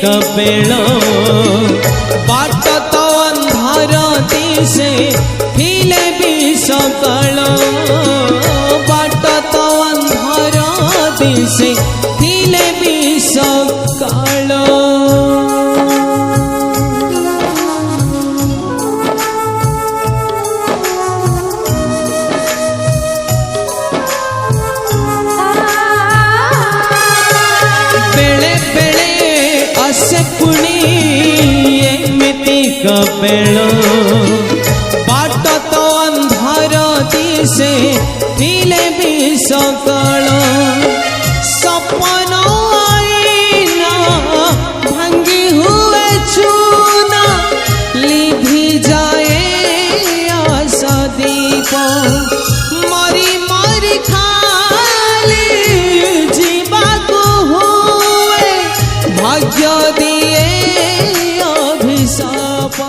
कपेल बाट तो अंधार दिशे थिले भी सकाळ बाट तो अंधार दिशे थिले भी सकाळ कपेल बाट तो अंधार दिशे थिले भी सकाळ सपन आईना भांगी हुए चूना लिभि जाए आशा दीप मरी मरी खाली जीवा को हुए भाग्य दिए अभिशाप